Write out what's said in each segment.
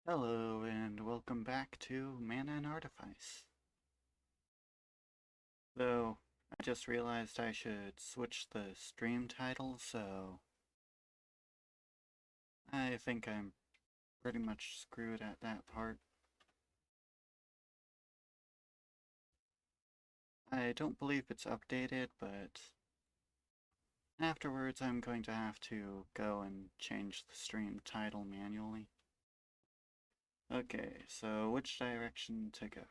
Hello and welcome back to Mana and Artifice. Though, I just realized I should switch the stream title, so I think I'm pretty much screwed at that part. I don't believe it's updated, but afterwards I'm going to have to go and change the stream title manually. Okay, so which direction to go?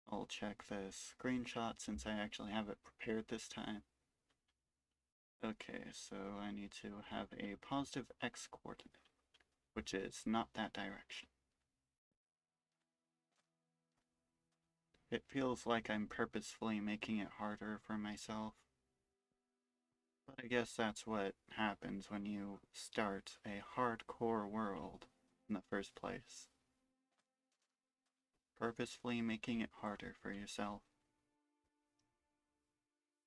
I'll check the screenshot since I actually have it prepared this time. Okay, so I need to have a positive x coordinate, which is not that direction. It feels like I'm purposefully making it harder for myself. But I guess that's what happens when you start a hardcore world in the first place. Purposefully making it harder for yourself.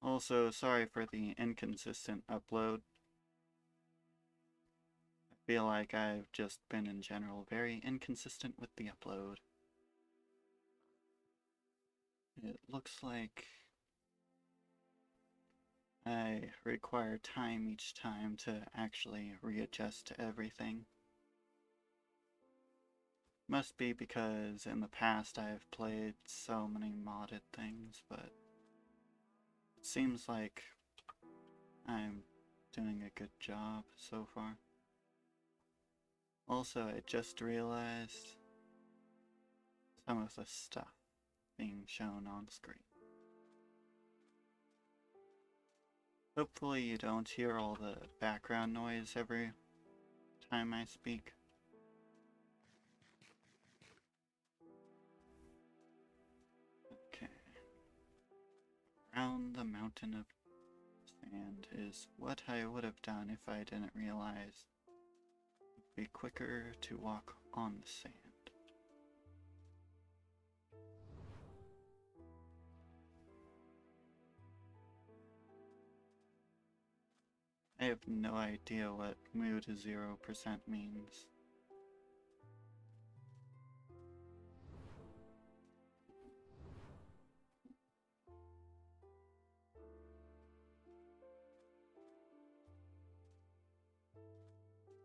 Also, sorry for the inconsistent upload. I feel like I've just been in general very inconsistent with the upload. It looks like I require time each time to actually readjust to everything. Must be because in the past I've played so many modded things, but it seems like I'm doing a good job so far. Also, I just realized some of the stuff being shown on screen. Hopefully you don't hear all the background noise every time I speak. Okay. Around the mountain of sand is what I would have done if I didn't realize it would be quicker to walk on the sand. I have no idea what mood 0% means.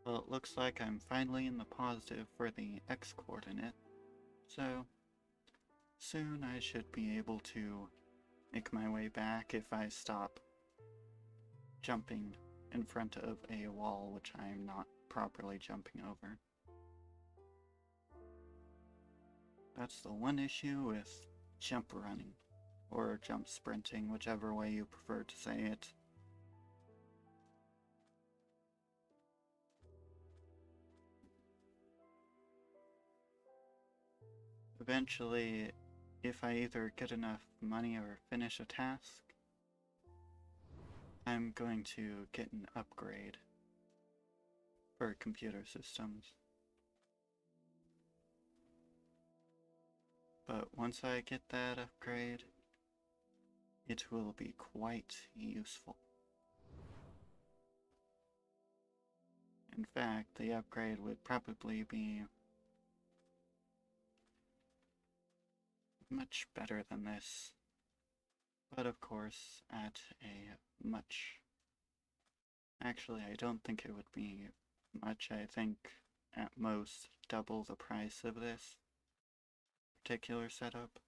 Well, it looks like I'm finally in the positive for the x coordinate, so soon I should be able to make my way back if I stop jumping in front of a wall which I am not properly jumping over. That's the one issue with jump running, or jump sprinting, whichever way you prefer to say it. Eventually, if I either get enough money or finish a task, I'm going to get an upgrade for computer systems. But once I get that upgrade, it will be quite useful. In fact, the upgrade would probably be much better than this, but of course at a much... Actually, I don't think it would be much. I think at most double the price of this particular setup.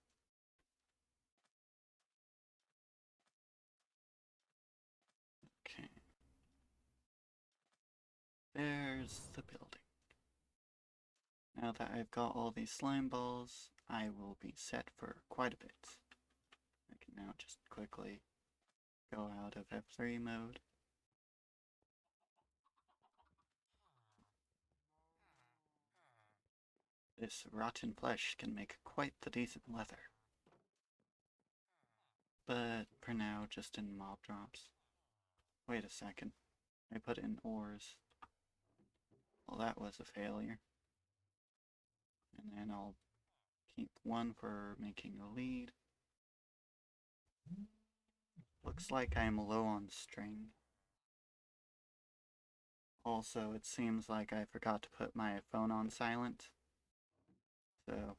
Okay. There's the building. Now that I've got all these slime balls, I will be set for quite a bit. I can now just quickly go out of F3 mode. This rotten flesh can make quite the decent leather. But for now, just in mob drops. Wait a second. I put in ores. Well, that was a failure. And then I'll keep one for making a lead. Looks like I'm low on string. Also, it seems like I forgot to put my phone on silent. So,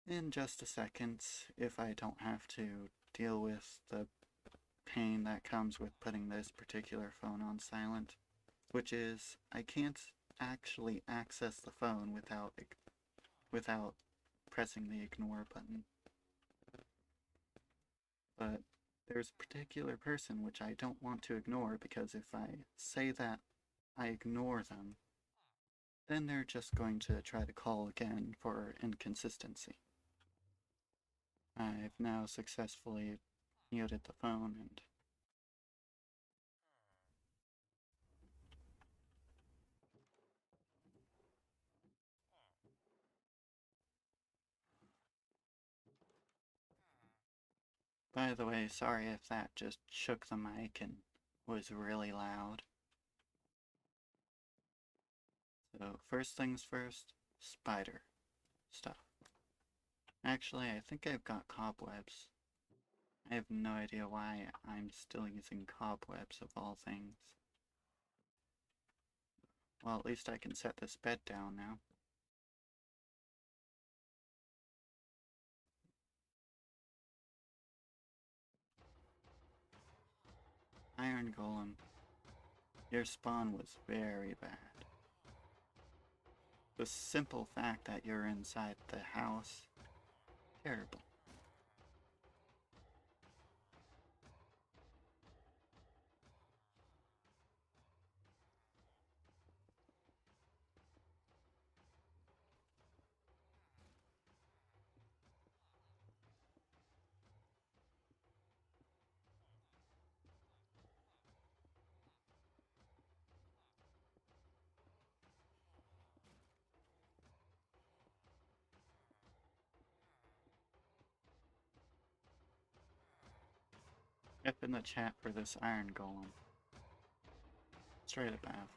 in just a second, if I don't have to deal with the pain that comes with putting this particular phone on silent, which is I can't actually access the phone without pressing the ignore button. But there's a particular person which I don't want to ignore because if I say that I ignore them, then they're just going to try to call again for inconsistency. I've now successfully muted the phone and by the way, sorry if that just shook the mic and was really loud. So first things first, spider stuff. Actually, I think I've got cobwebs. I have no idea why I'm still using cobwebs of all things. Well, at least I can set this bed down now. Iron Golem, your spawn was very bad. The simple fact that you're inside the house, terrible. Type in the chat for this Iron Golem. Straight above.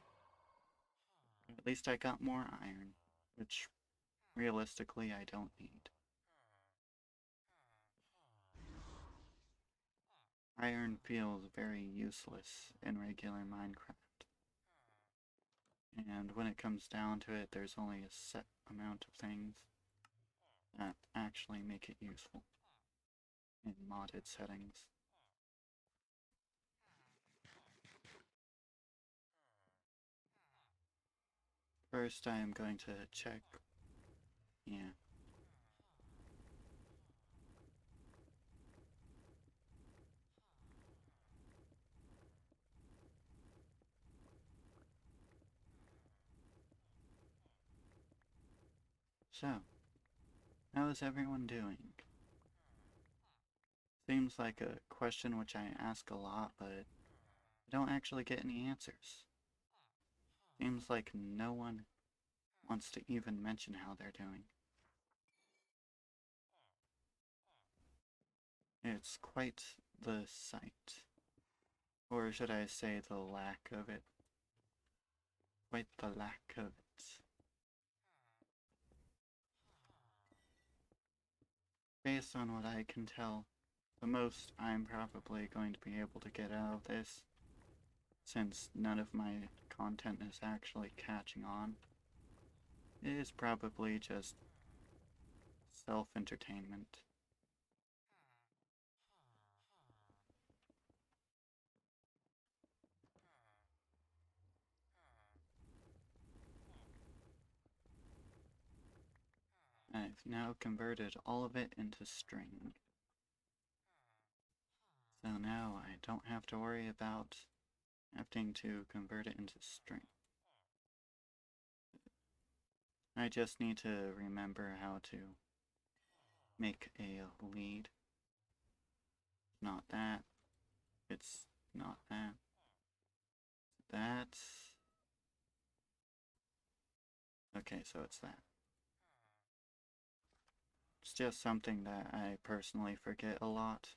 At least I got more iron, which realistically I don't need. Iron feels very useless in regular Minecraft. And when it comes down to it, there's only a set amount of things that actually make it useful in modded settings. First, I am going to check. Yeah. So, how is everyone doing? Seems like a question which I ask a lot, but I don't actually get any answers. Seems like no one wants to even mention how they're doing. It's quite the sight. Or should I say the lack of it? Quite the lack of it. Based on what I can tell, the most I'm probably going to be able to get out of this, since none of my content is actually catching on, is probably just self-entertainment. I've now converted all of it into string. So now I don't have to worry about having to convert it into string. I just need to remember how to make a lead. Not that. It's not that. That. Okay, so it's that. It's just something that I personally forget a lot.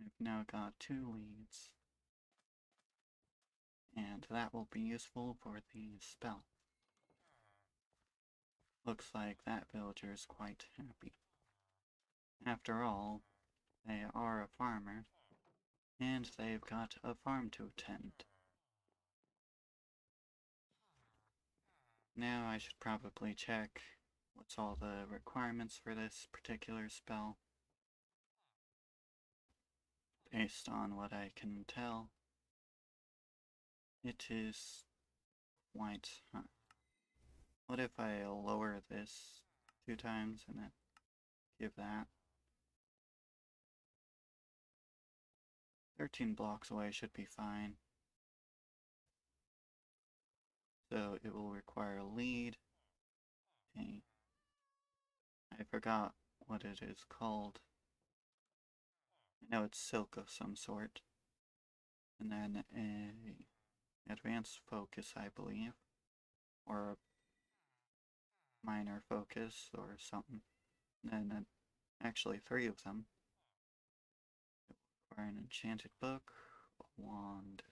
I've now got 2 leads. And that will be useful for the spell. Looks like that villager is quite happy. After all, they are a farmer, And they've got a farm to attend. Now I should probably check what's all the requirements for this particular spell. Based on what I can tell, it is white. Huh. What if I lower this 2 times and then give that? 13 blocks away should be fine. So it will require a lead. I forgot what it is called. I know it's silk of some sort. And then a advanced focus, I believe. Or a minor focus or something. And then actually 3 of them. It will require an enchanted book, a wand,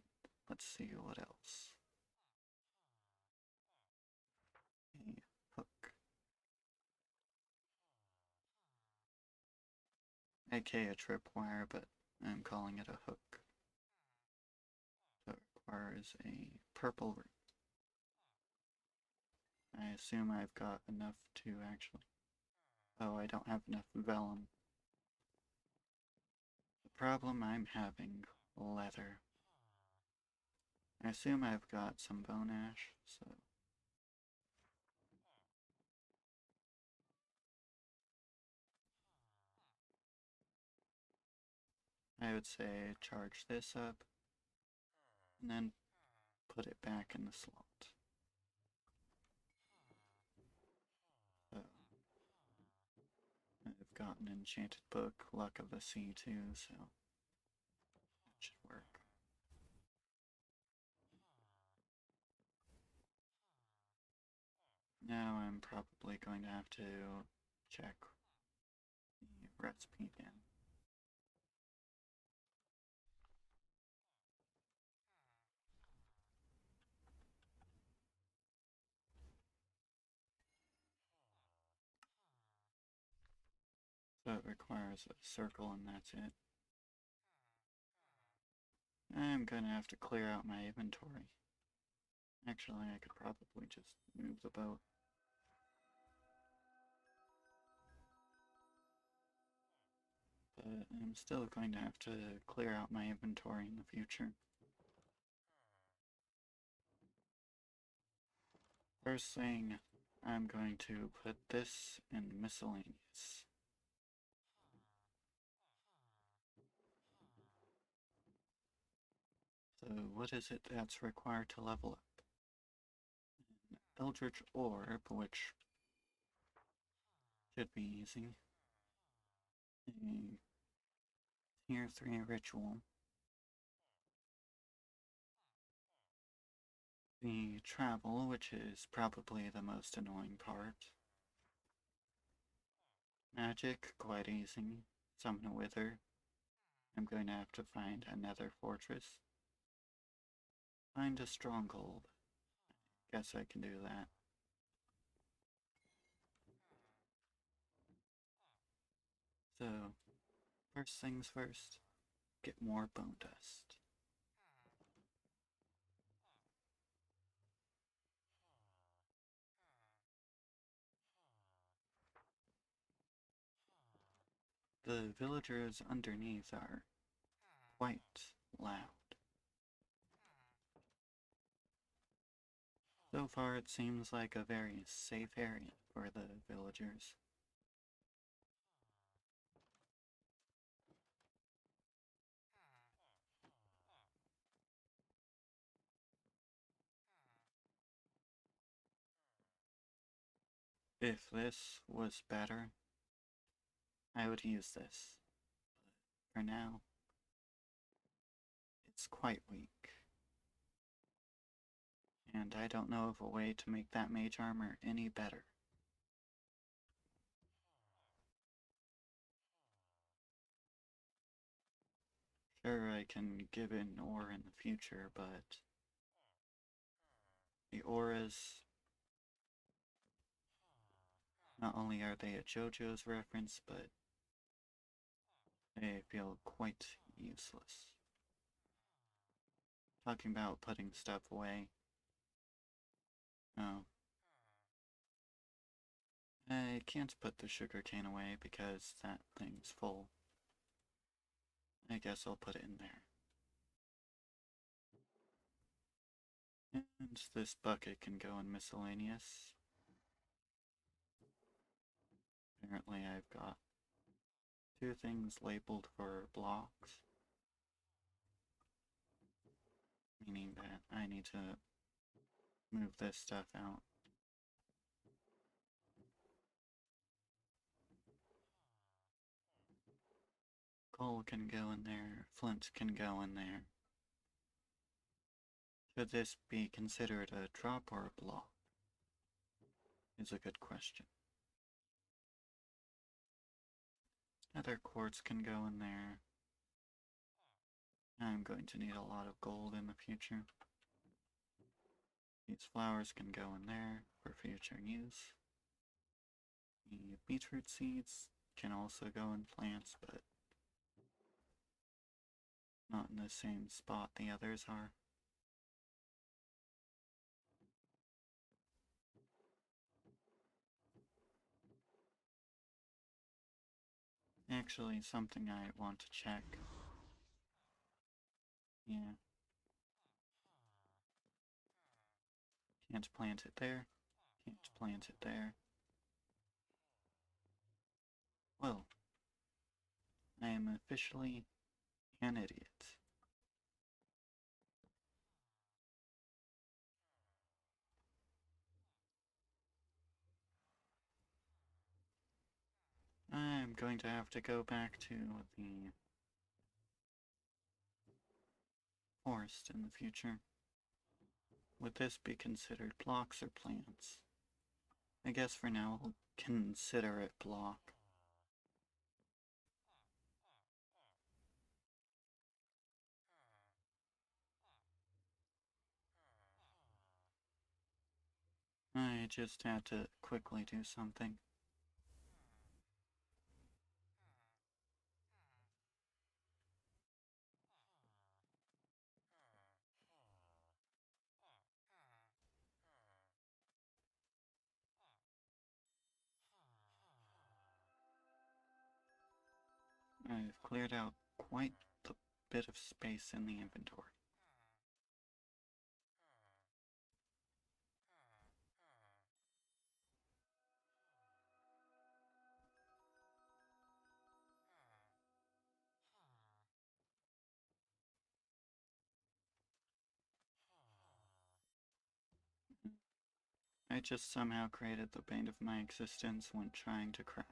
let's see what else. A hook. aka a tripwire, but I'm calling it a hook. So it requires a purple root. I assume I've got enough to actually... Oh, I don't have enough vellum. The problem I'm having, leather. I assume I've got some bone ash, so... I would say charge this up, and then put it back in the slot. So, I've got an enchanted book, Luck of the Sea too, so that should work. Now I'm probably going to have to check the recipe again. So it requires a circle and that's it. I'm gonna have to clear out my inventory. Actually, I could probably just move the boat. But I'm still going to have to clear out my inventory in the future. First thing, I'm going to put this in miscellaneous. So what is it that's required to level up? An Eldritch Orb, which should be easy. A Tier 3 Ritual. The travel, which is probably the most annoying part. Magic, quite easy. Summon a wither. I'm going to have to find another fortress. Find a stronghold. Guess I can do that. So, first things first, get more bone dust. The villagers underneath are quite loud. So far, it seems like a very safe area for the villagers. If this was better, I would use this. But for now, it's quite weak. And I don't know of a way to make that mage armor any better. Sure, I can give it an ore in the future, but the auras, not only are they a JoJo's reference, but they feel quite useless. talking about putting stuff away. Oh. I can't put the sugarcane away because that thing's full. I guess I'll put it in there. And this bucket can go in miscellaneous. Apparently I've got 2 things labeled for blocks. Meaning that I need to move this stuff out. Coal can go in there, flint can go in there. Should this be considered a drop or a block? Is a good question. Other quartz can go in there. I'm going to need a lot of gold in the future. These flowers can go in there for future use. The beetroot seeds can also go in plants, but not in the same spot the others are. Actually, something I want to check. Yeah. Can't plant it there. Can't plant it there. Well, I am officially an idiot. I'm going to have to go back to the forest in the future. Would this be considered blocks or plants? I guess for now I'll consider it block. I just had to quickly do something. I've cleared out quite the bit of space in the inventory. I just somehow created the bane of my existence when trying to craft.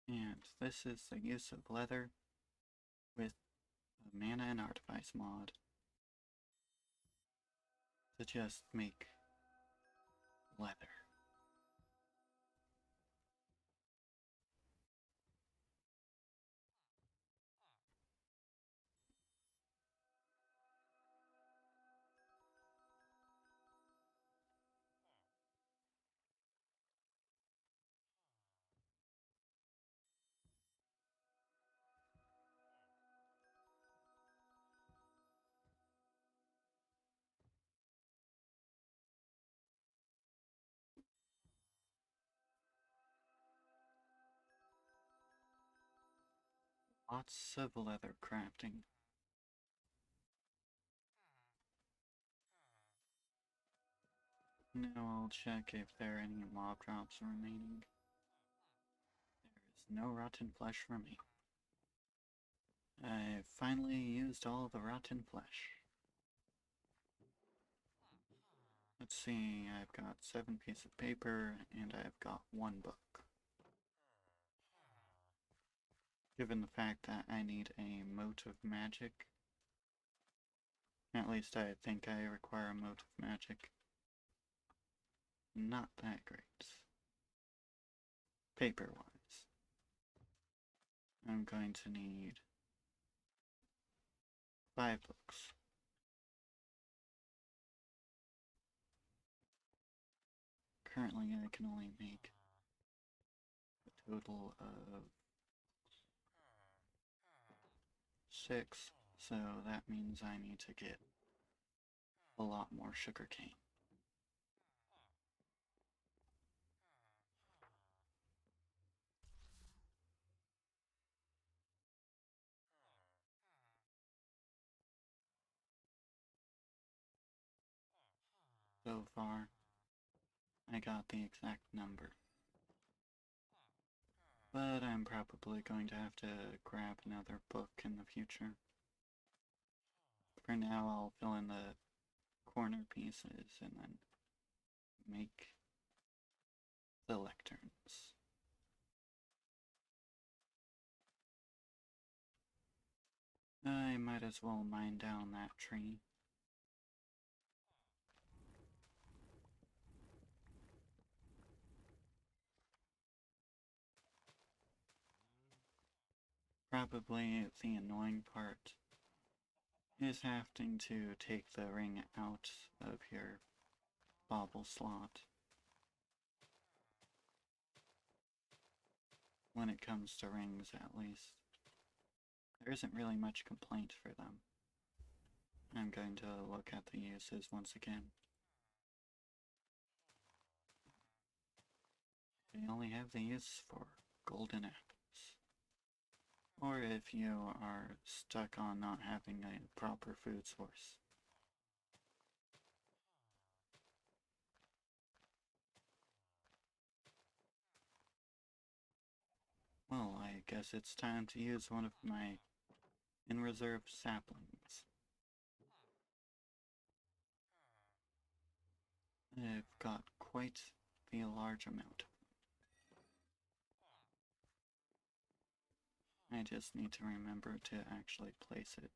And this is the use of leather with a mana and artifice mod to just make leather. Lots of leather crafting. Now I'll check if there are any mob drops remaining. There is no rotten flesh remaining. I've finally used all the rotten flesh. Let's see, I've got 7 pieces of paper and I've got 1 book. Given the fact that I need a mote of magic, at least I think I require a mote of magic. Not that great. Paper-wise. I'm going to need 5 books. Currently, I can only make a total of 6, so that means I need to get a lot more sugarcane. So far, I got the exact number. But I'm probably going to have to grab another book in the future. For now, I'll fill in the corner pieces and then make the lecterns. I might as well mine down that tree. Probably the annoying part is having to take the ring out of your bauble slot when it comes to rings, at least. There isn't really much complaint for them. I'm going to look at the uses once again. They only have the use for golden apples. Or if you are stuck on not having a proper food source. Well, I guess it's time to use one of my in-reserve saplings. I've got quite the large amount. I just need to remember to actually place it.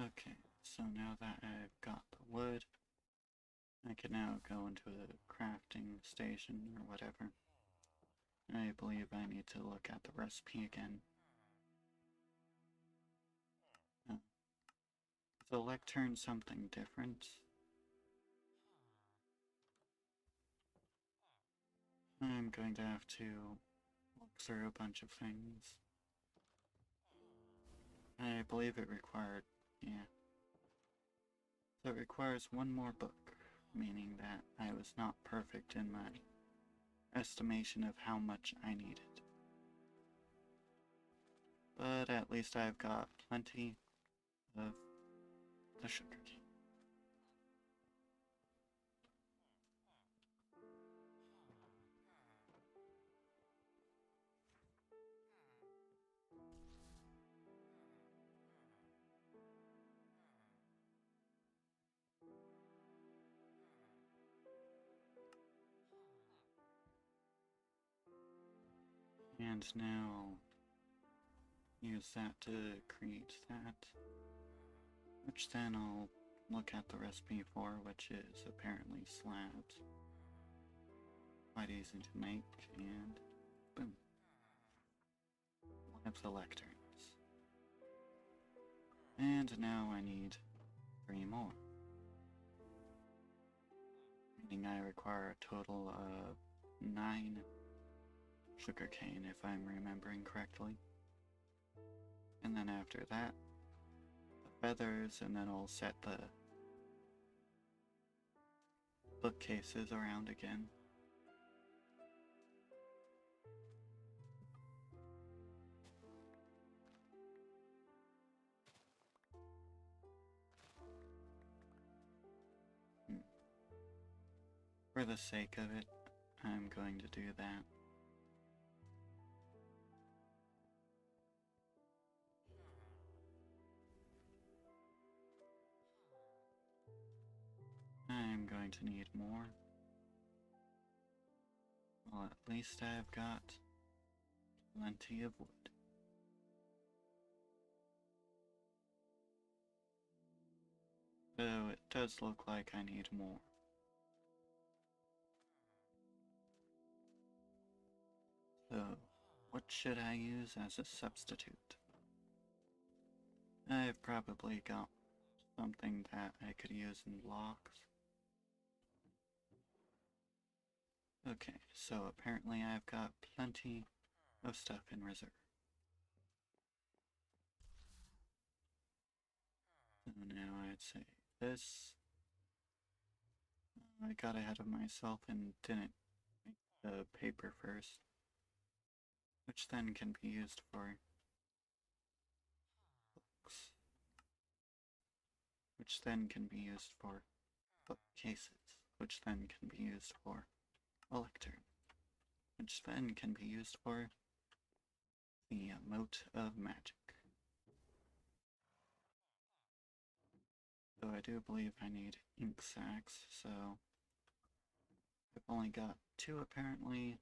Okay, so now that I've got the wood, I can now go into the crafting station or whatever. I believe I need to look at the recipe again. The lectern something different. I'm going to have to look through a bunch of things. I believe it required, yeah. So it requires one more book, meaning that I was not perfect in my estimation of how much I needed. But at least I've got plenty of the sugar cane. And now use that to create that, which then I'll look at the recipe for, which is apparently slabs. Quite easy to make, and boom. One of the lecterns. And now I need 3 more. Meaning I require a total of 9 sugarcane, if I'm remembering correctly. And then after that, the feathers, and then I'll set the bookcases around again. For the sake of it, I'm going to do that. I'm going to need more. Well, at least I've got plenty of wood. Though it does look like I need more. So, what should I use as a substitute? I've probably got something that I could use in blocks. Okay, so apparently I've got plenty of stuff in reserve. So now I'd say this. I got ahead of myself and didn't make the paper first, which then can be used for books, which then can be used for bookcases, which then can be used for a lectern, which then can be used for the mote of magic. So I do believe I need ink sacs, so I've only got 2 apparently.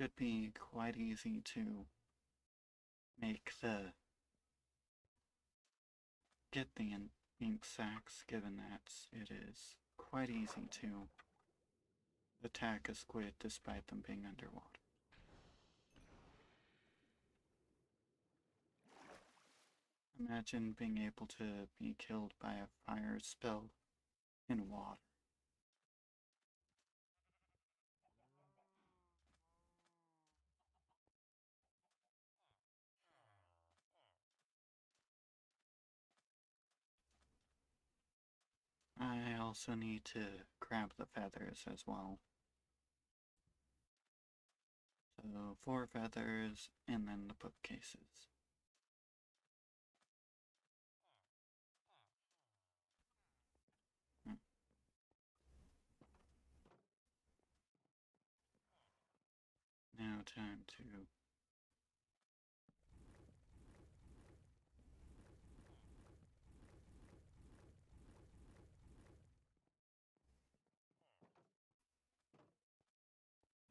Should be quite easy to get the ink sacs, given that it is quite easy to attack a squid despite them being underwater. Imagine being able to be killed by a fire spell in water. I also need to grab the feathers as well. So 4 feathers and then the bookcases. Now time to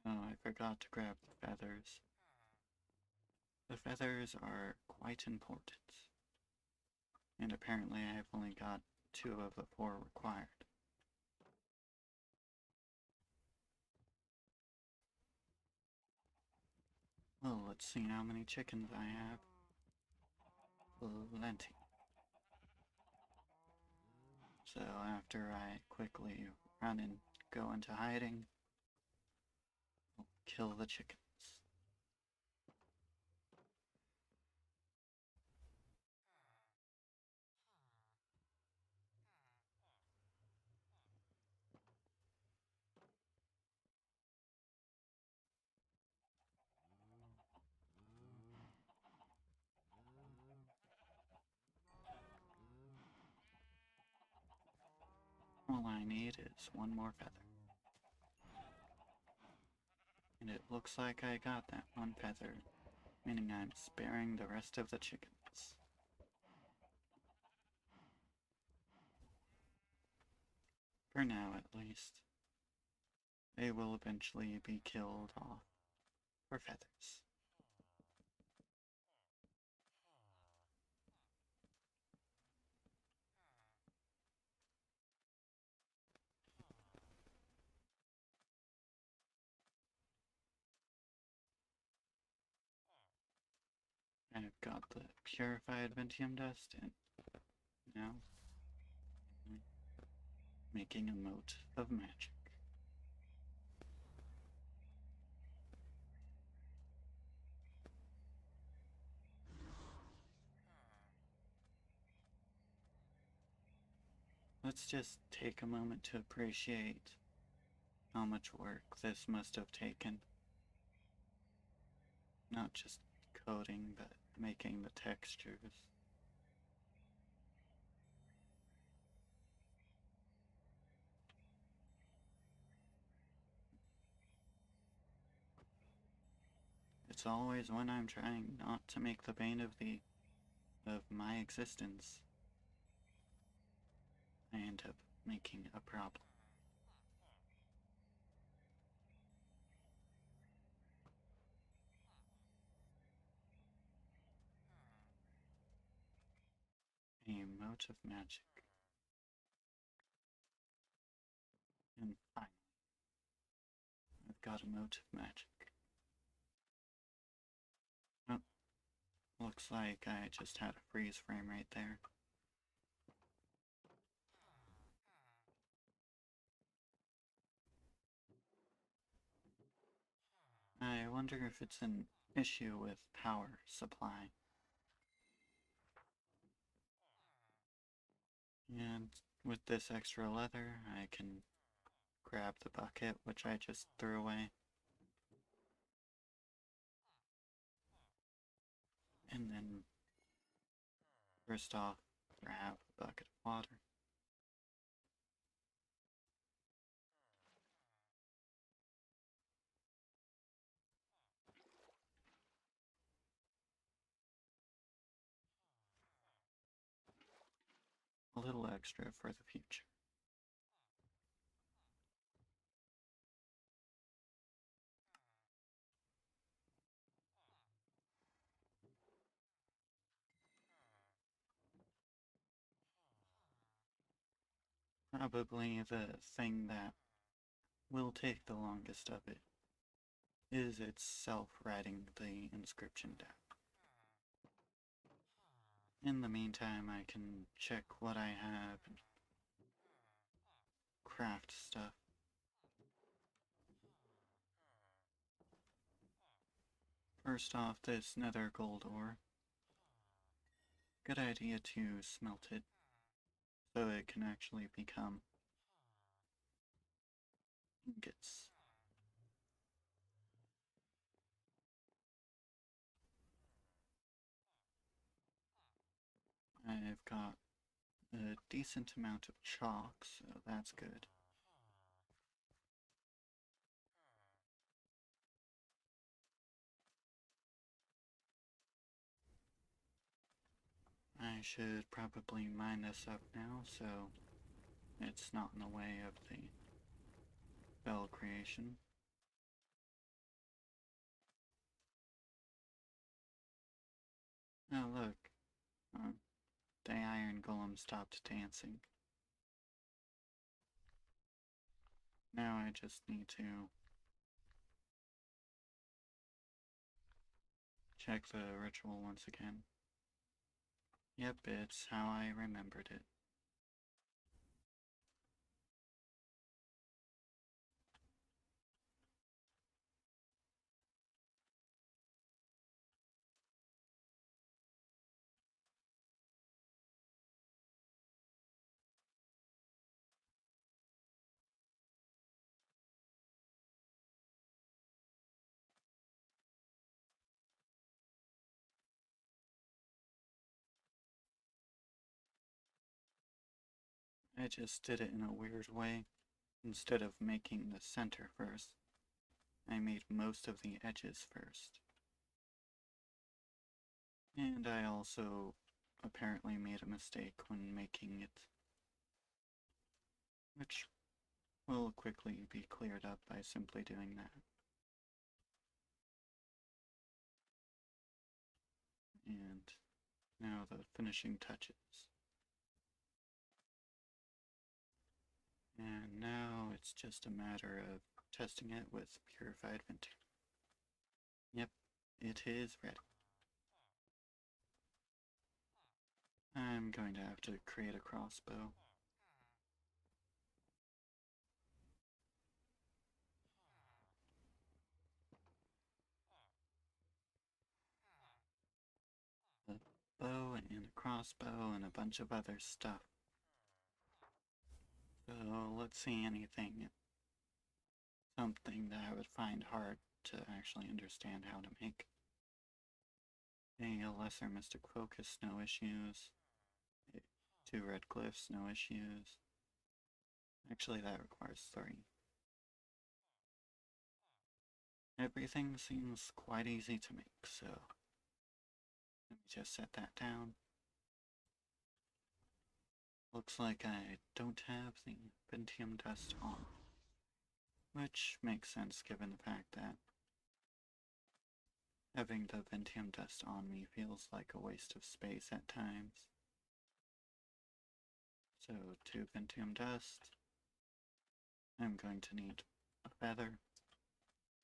oh, I forgot to grab the feathers. The feathers are quite important. And apparently I've only got 2 of the 4 required. Well, let's see how many chickens I have. Plenty. So after I quickly run and go into hiding, I'll kill the chickens. All I need is 1 more feather. And it looks like I got that 1 feather, meaning I'm sparing the rest of the chickens. For now, at least. They will eventually be killed off for feathers. I've got the purified Ventium dust, and now making a mote of magic. Let's just take a moment to appreciate how much work this must have taken. Not just coding, but making the textures. It's always when I'm trying not to make the bane of my existence, I end up making a problem. A mote of magic. And finally, I've got a motive magic. Oh, looks like I just had a freeze frame right there. I wonder if it's an issue with power supply. And with this extra leather, I can grab the bucket, which I just threw away, and then first off, grab a bucket of water. A little extra for the future. Probably the thing that will take the longest of it is itself writing the inscription down. In the meantime, I can check what I have and craft stuff. First off, this nether gold ore. Good idea to smelt it so it can actually become ingots. I've got a decent amount of chalk, so that's good. I should probably mine this up now so it's not in the way of the bell creation. Oh look, the iron golem stopped dancing. Now I just need to check the ritual once again. Yep, it's how I remembered it. I just did it in a weird way. Instead of making the center first, I made most of the edges first. And I also apparently made a mistake when making it, which will quickly be cleared up by simply doing that. And now the finishing touches. And now it's just a matter of testing it with purified venti. Yep, it is ready. I'm going to have to create a crossbow. A bow and a crossbow and a bunch of other stuff. So let's see anything, something that I would find hard to actually understand how to make. A lesser mystic focus, no issues. 2 red glyphs, no issues. Actually, that requires 3. Everything seems quite easy to make, so let me just set that down. Looks like I don't have the Pentium dust on, which makes sense given the fact that having the Pentium dust on me feels like a waste of space at times. So 2 Pentium dust, I'm going to need a feather,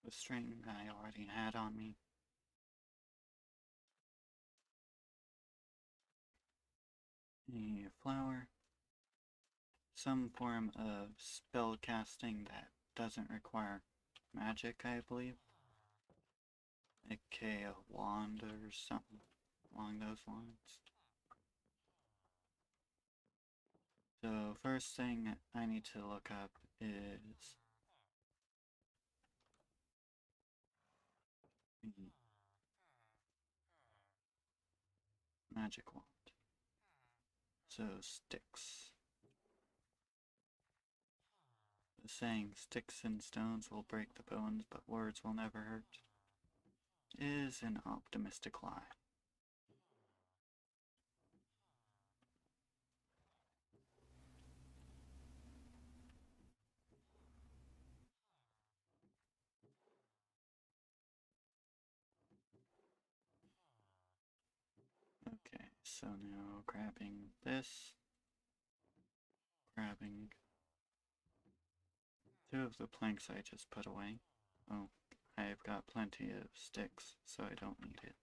the string I already had on me, a flower, some form of spell casting that doesn't require magic, I believe, aka a wand or something along those lines. So first thing I need to look up is the magic wand. So sticks. The saying, sticks and stones will break the bones, but words will never hurt, is an optimistic lie. Okay, so now grabbing this, grabbing two of the planks I just put away. Oh, I've got plenty of sticks, so I don't need it.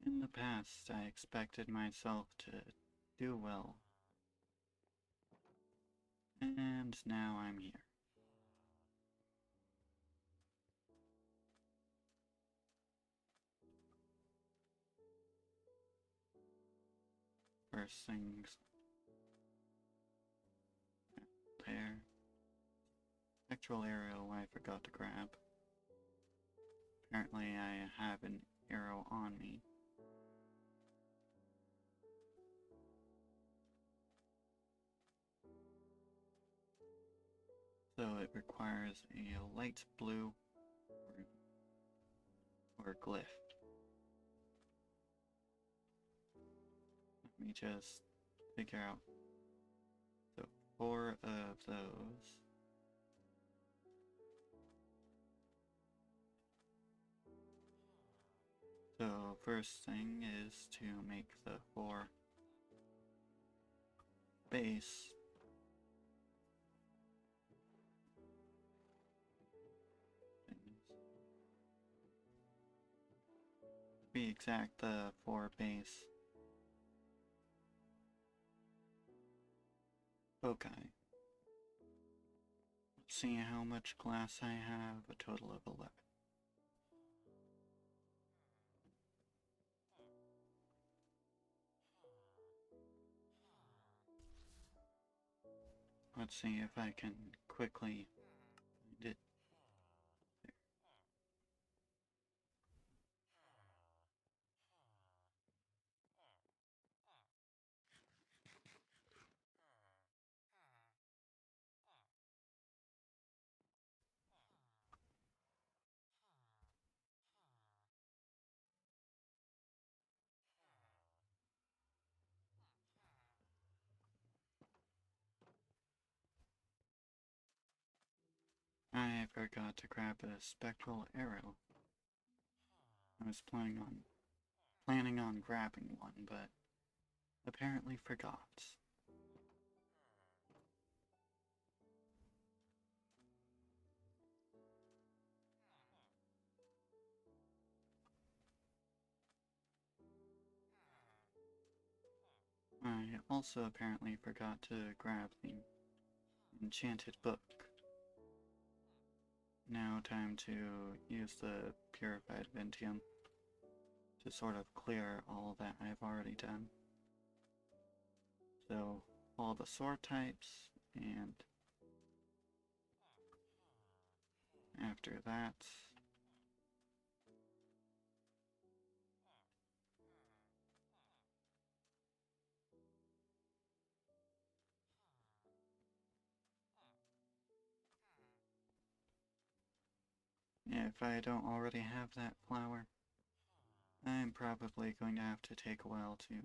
In the past, I expected myself to do well, and now I'm here. First things there. Spectral arrow I forgot to grab. Apparently I have an arrow on me. So it requires a light blue or glyph. Let me just figure out. So 4 of those. So first thing is to make the 4 base. To be exact, the 4 base foci. Let's see how much glass I have, a total of 11. Let's see if I can quickly find it. I forgot to grab a spectral arrow. I was planning on grabbing one, but apparently forgot. I also apparently forgot to grab the enchanted book. Now time to use the purified Ventium to sort of clear all that I've already done. So all the sword types, and after that, if I don't already have that flower, I'm probably going to have to take a while to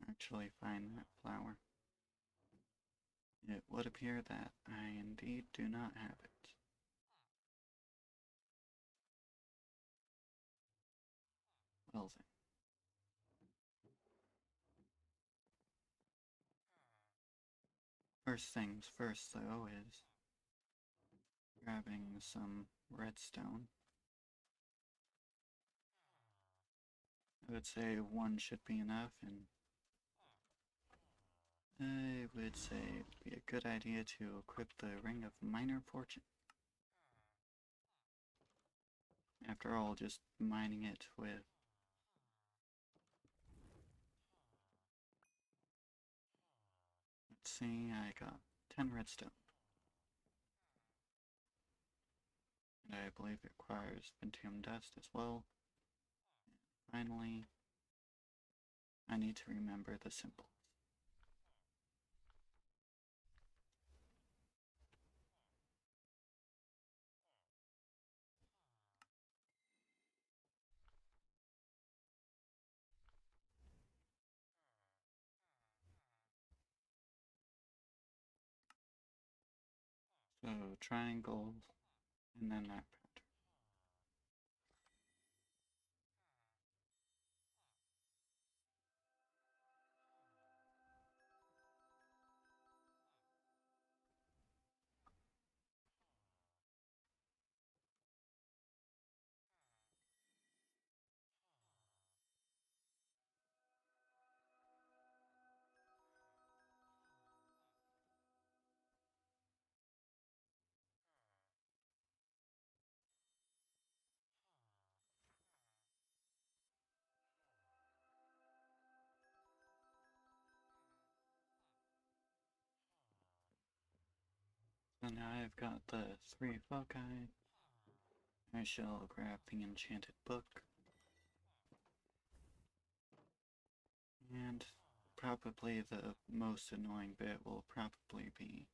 actually find that flower. it would appear that I indeed do not have it. Well then. First things first, though, is grabbing some redstone. I would say one should be enough, and I would say it'd be a good idea to equip the Ring of Minor Fortune. After all, just mining it with let's see, I got 10 redstone. And I believe it requires Pentium dust as well. And finally, I need to remember the symbols. So triangle, and then that pattern. So now I've got the 3 foci. I shall grab the enchanted book. And probably the most annoying bit will probably be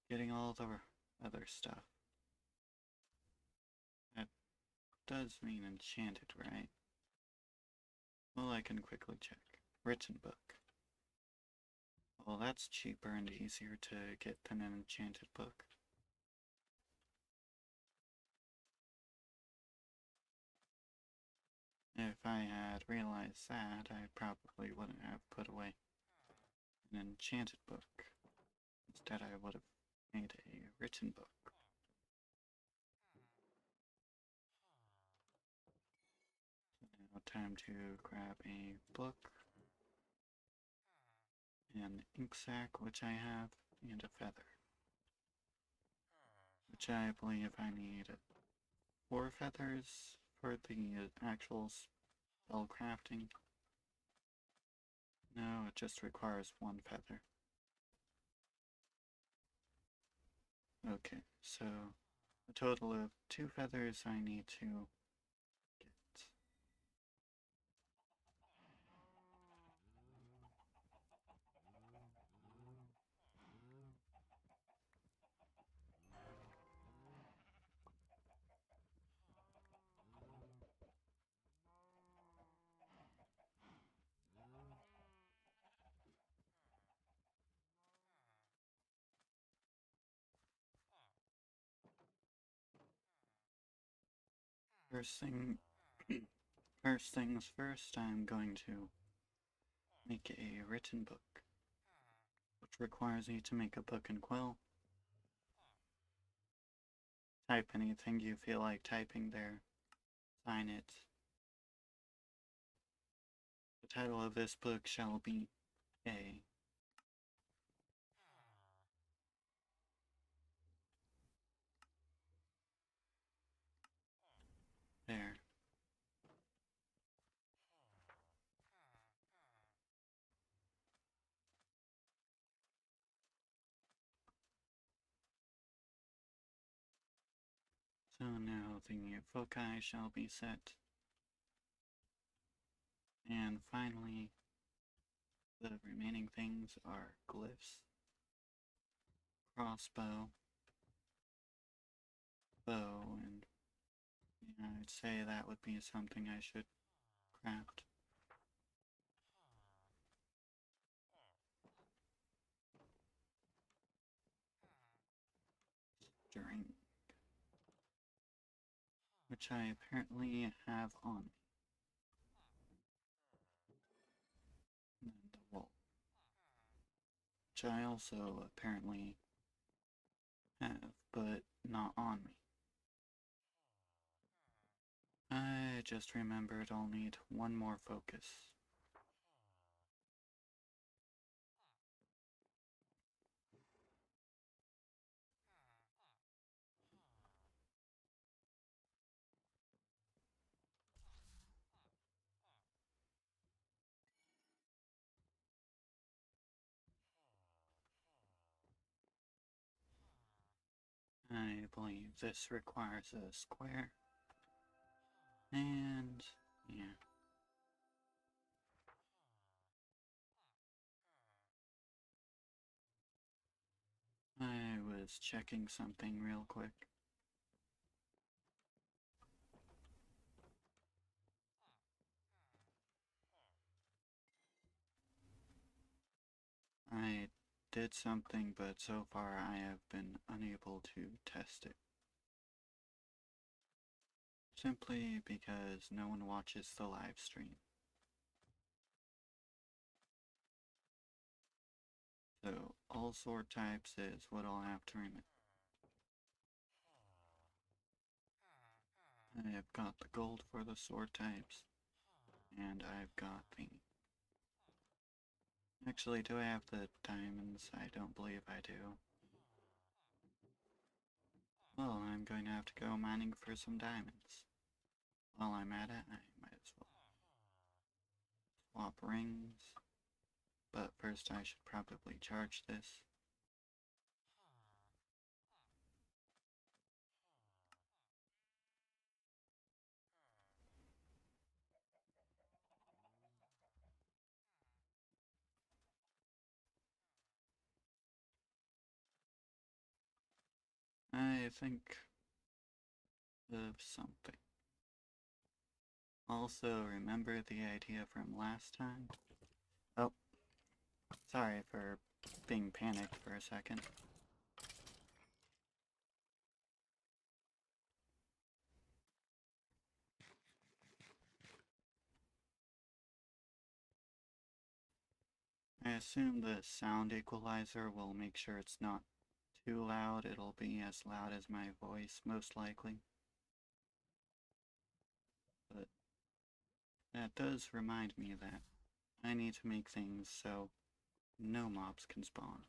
getting all the other stuff. That does mean enchanted, right? Well, I can quickly check. Written book. Well, that's cheaper and easier to get than an enchanted book. If I had realized that, I probably wouldn't have put away an enchanted book. Instead, I would have made a written book. So now time to grab a book, an ink sac, which I have, and a feather. Which I believe I need 4 feathers for the actual spell crafting. No, it just requires 1 feather. Okay, so a total of 2 feathers I need to get. First thing, first things first, I'm going to make a written book, which requires you to make a book and quill. Type anything you feel like typing there. Sign it. The title of this book shall be A. There. So now the foci shall be set. And finally, the remaining things are glyphs, crossbow, bow, and yeah, I'd say that would be something I should craft. string, which I apparently have on me. And then the wool, which I also apparently have, but not on me. I just remembered I'll need one more focus. I believe this requires a square, and yeah. I was checking something real quick. I did something, but so far I have been unable to test it. Simply because no one watches the live stream. So, all sword types is what I'll have to remember. I have got the gold for the sword types, and I've got the... Actually, do I have the diamonds? I don't believe I do. Well, I'm going to have to go mining for some diamonds. While I'm at it, I might as well swap rings. But first I should probably charge this. I think of something. Also, remember the idea from last time? Oh, sorry for being panicked for a second. I assume the sound equalizer will make sure it's not too loud. It'll be as loud as my voice, most likely. But that does remind me that I need to make things so no mobs can spawn.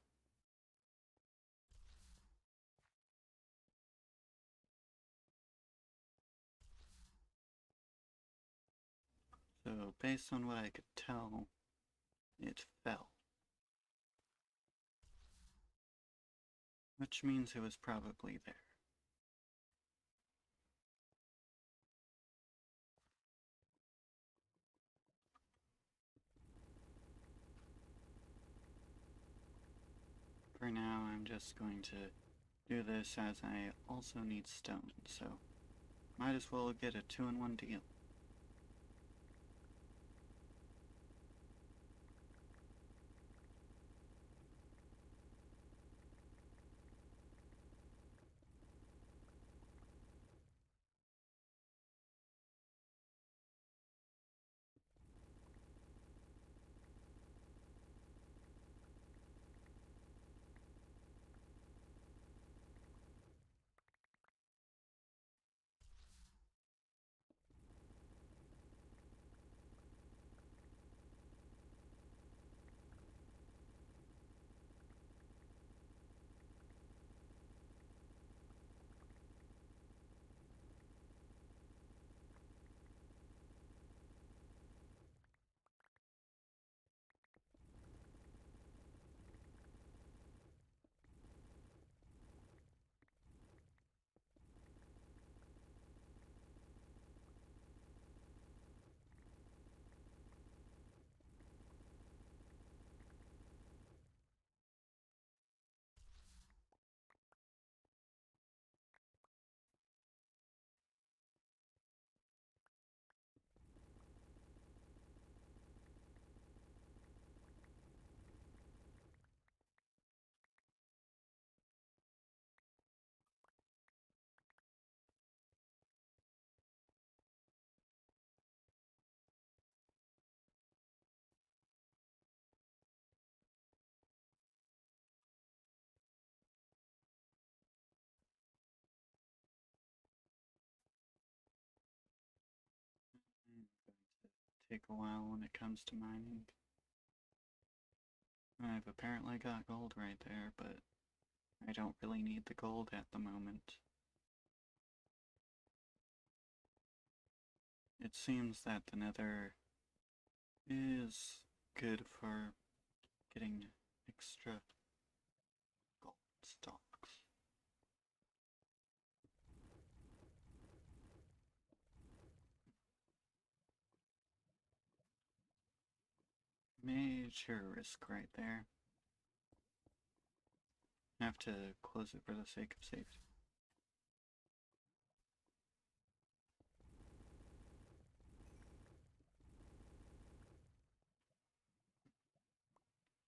So, based on what I could tell, it fell. Which means it was probably there. For now, I'm just going to do this as I also need stone, so might as well get a 2-in-1 deal. take a while when it comes to mining. I've apparently got gold right there, but I don't really need the gold at the moment. It seems that the nether is good for getting extra gold stocks. Major risk right there. Have to close it for the sake of safety.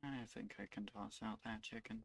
I think I can toss out that chicken.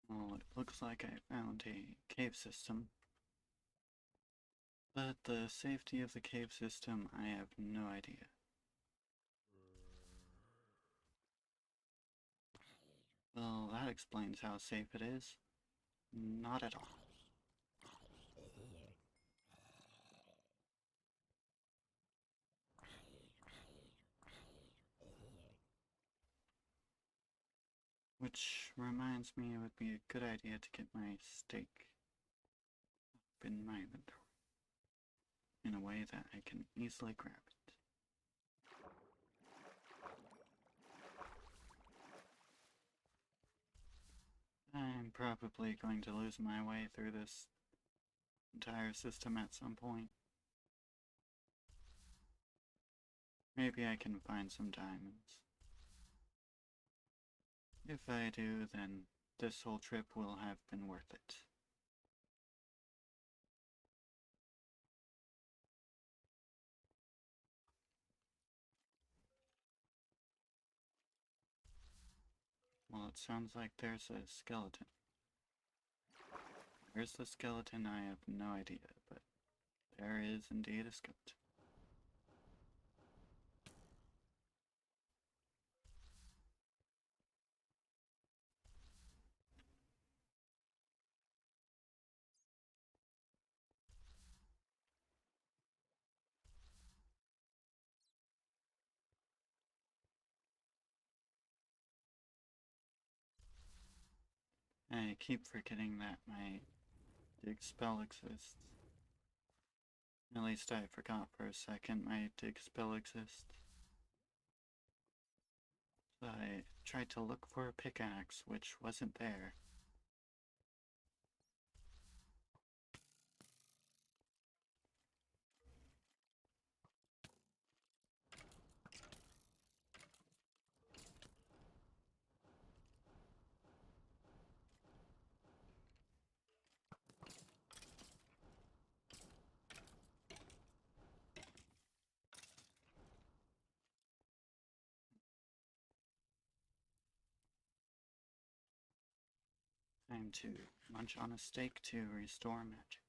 Well, it looks like I found a cave system. But the safety of the cave system, I have no idea. Well, that explains how safe it is. Not at all. Which reminds me it would be a good idea to get my steak up in my inventory in a way that I can easily grab it. I'm probably going to lose my way through this entire system at some point. Maybe I can find some diamonds. If I do, then this whole trip will have been worth it. Well, it sounds like there's a skeleton. Where's the skeleton? I have no idea, but there is indeed a skeleton. I keep forgetting that my dig spell exists. At least I forgot for a second my dig spell exists. So I tried to look for a pickaxe, which wasn't there. Time to munch on a steak to restore magic.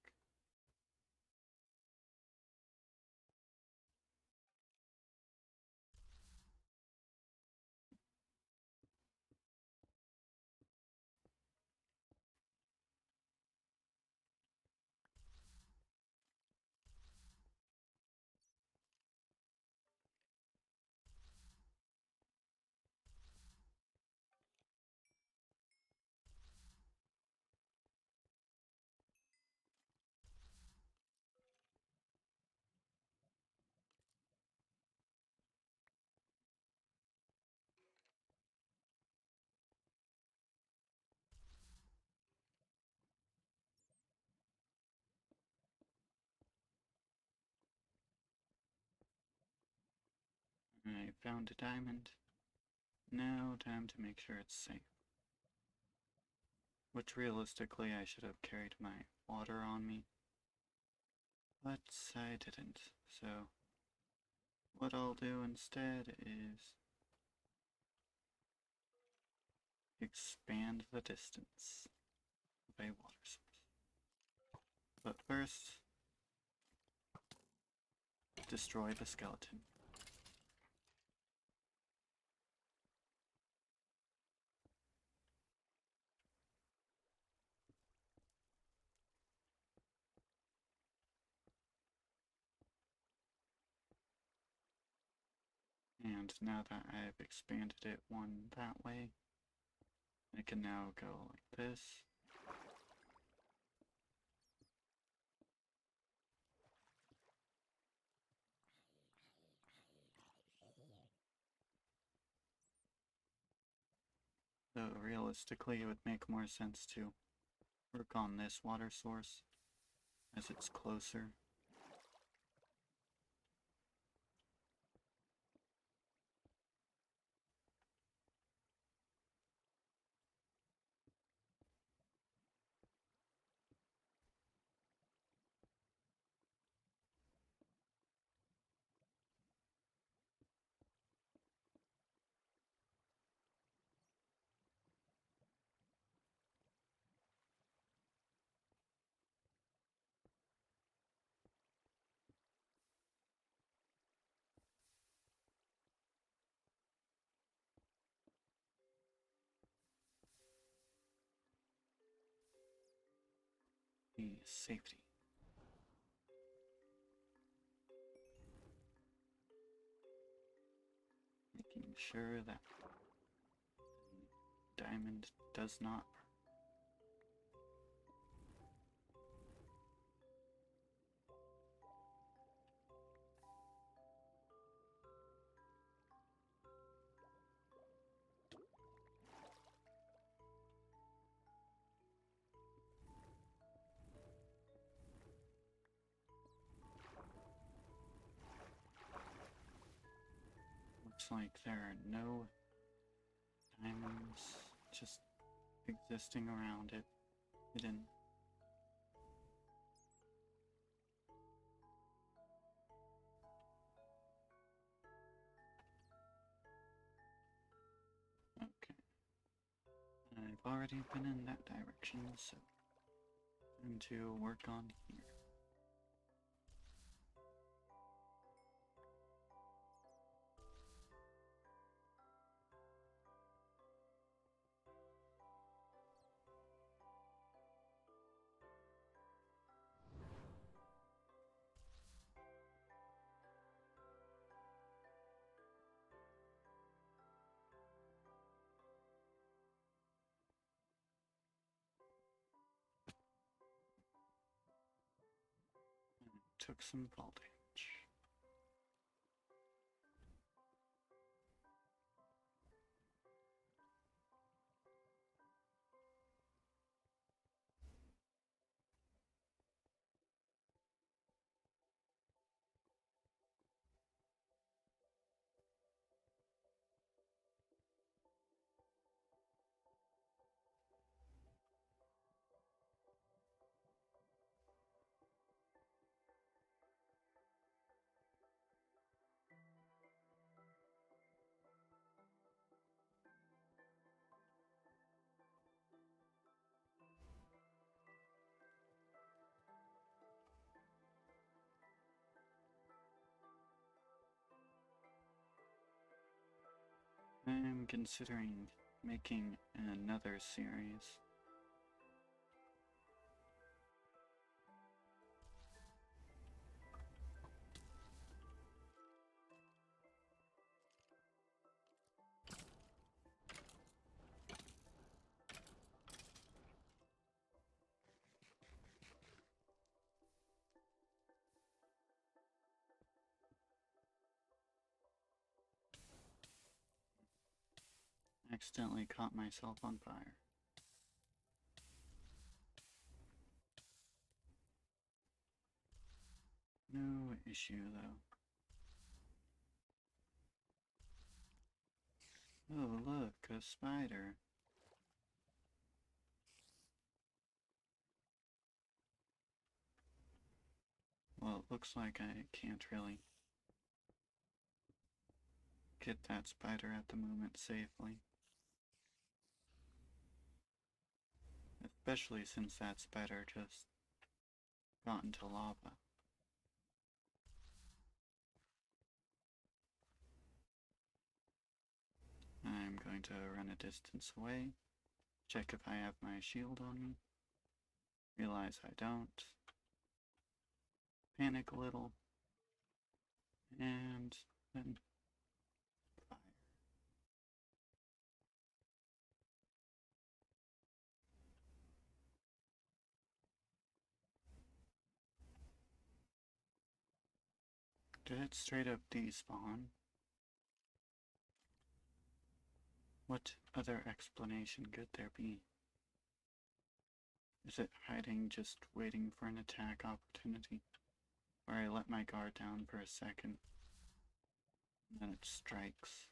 found a diamond. Now time to make sure it's safe. Which realistically I should have carried my water on me. But I didn't, so what I'll do instead is expand the distance of a water source. But first, destroy the skeleton. And now that I've expanded it one that way, I can now go like this. Though realistically it would make more sense to work on this water source as it's closer. The safety. Making sure that the diamond does not burn. Looks like there are no diamonds just existing around it, hidden. Okay. I've already been in that direction, so time to work on here. Took some fall damage. I'm considering making another series. Accidentally caught myself on fire. No issue though. Oh, look, a spider. Well, it looks like I can't really get that spider at the moment safely. Especially since that spider just got into lava. I'm going to run a distance away, check if I have my shield on me, realize I don't, panic a little, and then fire. Did it straight up despawn? What other explanation could there be? Is it hiding, just waiting for an attack opportunity? Where I let my guard down for a second, and then it strikes.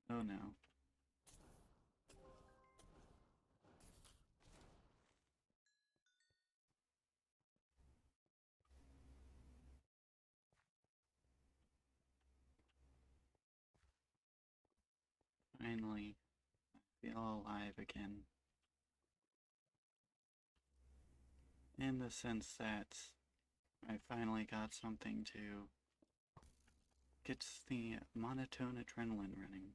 Oh no. Finally, feel alive again. In the sense that I finally got something to get the monotone adrenaline running.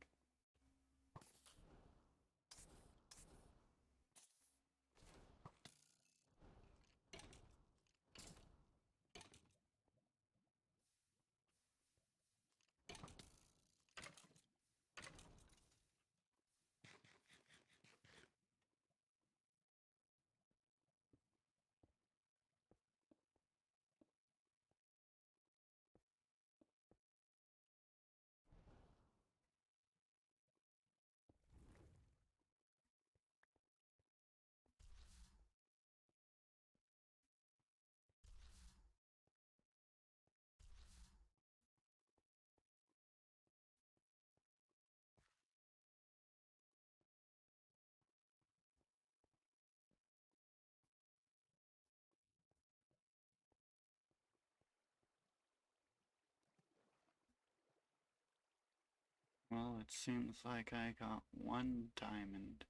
Well, it seems like I got one diamond,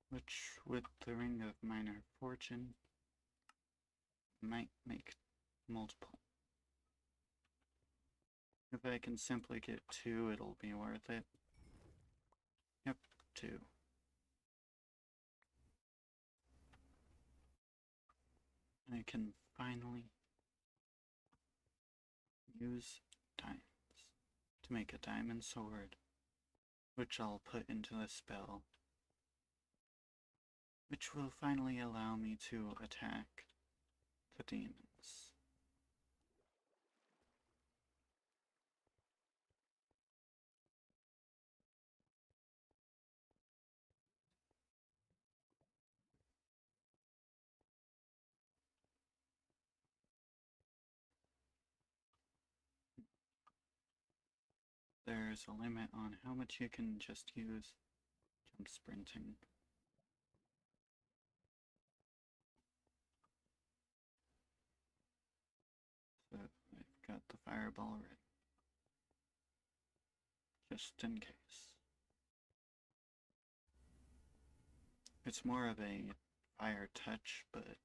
which with the Ring of Minor Fortune might make multiple. If I can simply get two, it'll be worth it. Yep, two. I can finally use diamonds to make a diamond sword, which I'll put into the spell, which will finally allow me to attack the demons. There's a limit on how much you can just use jump sprinting. So I've got the fireball ready, just in case. It's more of a fire touch, but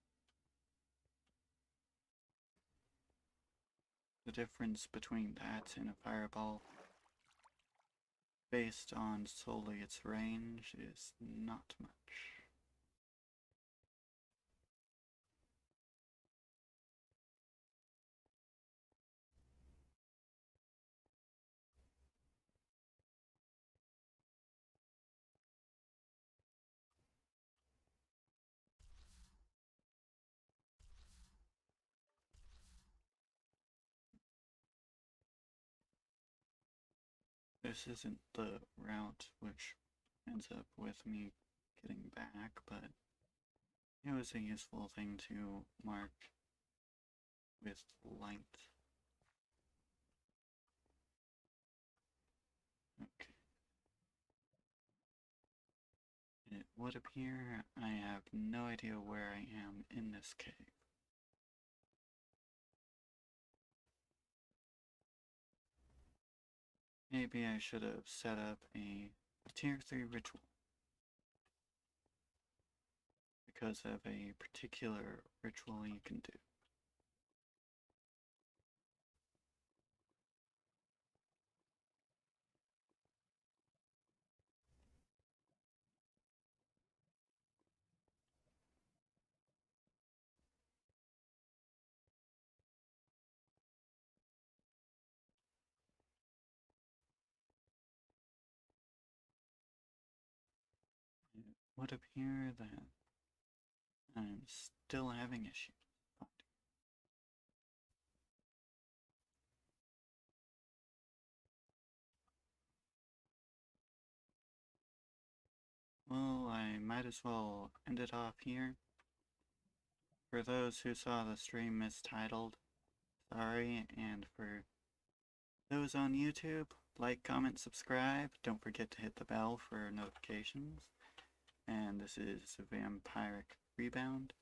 the difference between that and a fireball, based on solely its range, is not much. This isn't the route which ends up with me getting back, but it was a useful thing to mark with light. Okay. It would appear I have no idea where I am in this cave. Maybe I should have set up a tier 3 ritual because of a particular ritual you can do. It would appear that I'm still having issues. Well, I might as well end it off here. For those who saw the stream mistitled, sorry, and for those on YouTube, like, comment, subscribe. Don't forget to hit the bell for notifications. And this is Vampiric Rebound.